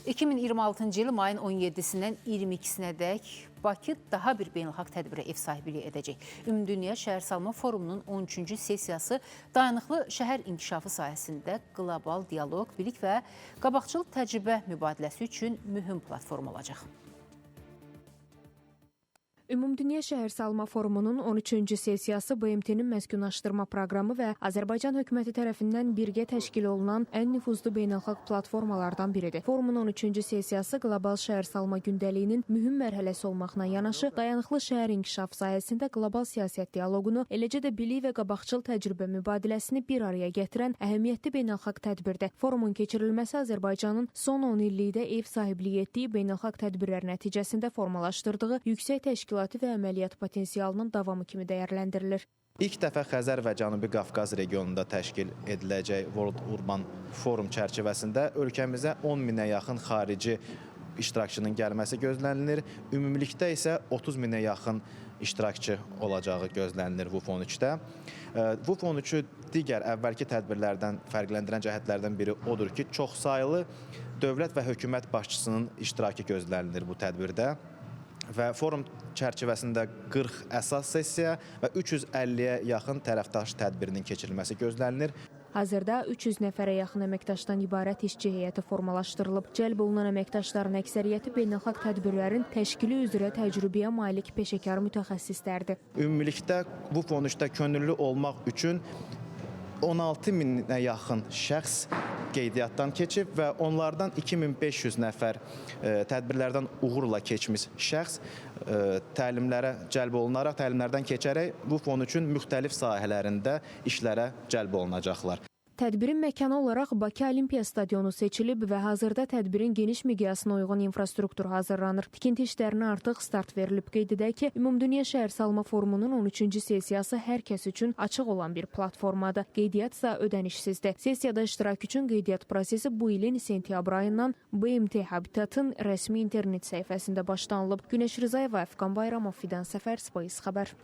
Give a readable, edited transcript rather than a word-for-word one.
2026-cı il mayın 17-sindən 22-sinədək Bakı daha bir beynəlxalq tədbirə ev sahibliyi edəcək. Ümumdünya Şəhərsalma Forumunun 13-cü sessiyası dayanıqlı şəhər inkişafı sahəsində qlobal dialoq, bilik və qabaqcıl təcrübə mübadiləsi üçün mühüm platform olacaq. Ümumdünya Şəhərsalma Forumunun 13-cü sessiyası BMT-nin məskunlaşdırma proqramı və Azərbaycan hökuməti tərəfindən birgə təşkil olunan ən nüfuzlu beynəlxalq platformalardan biridir. Forumun 13-cü sessiyası qlobal şəhərsalma gündəliyinin mühüm mərhələsi olmaqla yanaşı, dayanıqlı şəhər inkişafı sahəsində qlobal siyasət dialoqunu, eləcə də bilik və qabaqcıl təcrübə mübadiləsini bir araya gətirən əhəmiyyətli beynəlxalq tədbirdir. Forumun keçirilməsi Azərbaycanın son 10 illikdə ev sahibliyi etdiyi beynəlxalq tədbirlər nəticəsində formalaşdırdığı yüksək təşkilat və əməliyyat potensialının davamı kimi dəyərləndirilir. İlk dəfə Xəzər və Cənubi Qafqaz regionunda təşkil ediləcək World Urban Forum çərçivəsində ölkəmizə 10 minə yaxın xarici iştirakçının gəlməsi gözlənilir. Ümumilikdə isə 30 minə yaxın iştirakçı olacağı gözlənilir WUF-13-də. WUF-13-ü digər əvvəlki tədbirlərdən fərqləndirən cəhətlərdən biri odur ki, çoxsaylı dövlət və hökumət başçısının iştirakı gözlənilir bu tədbirdə. Və forum çərçivəsində 40 əsas sessiya və 350-yə yaxın tərəfdaş tədbirinin keçirilməsi gözlənilir. Hazırda 300 nəfərə yaxın əməkdaşdan ibarət işçi heyəti formalaşdırılıb. Cəlb olunan əməkdaşların əksəriyyəti beynəlxalq tədbirlərin təşkili üzrə təcrübəyə malik peşəkar mütəxəssislərdir. Ümumilikdə WUF-13-də könüllü olmaq üçün 16 minə yaxın şəxs qeydiyyatdan keçib və onlardan 2500 nəfər tədbirlərdən uğurla keçmiş şəxs təlimlərə cəlb olunaraq, təlimlərdən keçərək WUF-13-ün müxtəlif sahələrində işlərə cəlb olunacaqlar. Tədbirin məkanı olaraq Bakı Olimpiya Stadionu seçilib və hazırda tədbirin geniş miqyasına uyğun infrastruktur hazırlanır. Tikinti işlərinə artıq start verilib. Qeyd edək ki, Ümumdünya Şəhərsalma Forumunun 13-cü sessiyası hər kəs üçün açıq olan bir platformadır. Qeydiyyat isə ödənişsizdir. Sessiyada iştirak üçün qeydiyyat prosesi bu ilin sentyabr ayından BMT Habitatın rəsmi internet səhifəsində başlanılıb. Günəş Rizayeva, Əfqan Bayramov, Fidan Səfər, Space xəbər.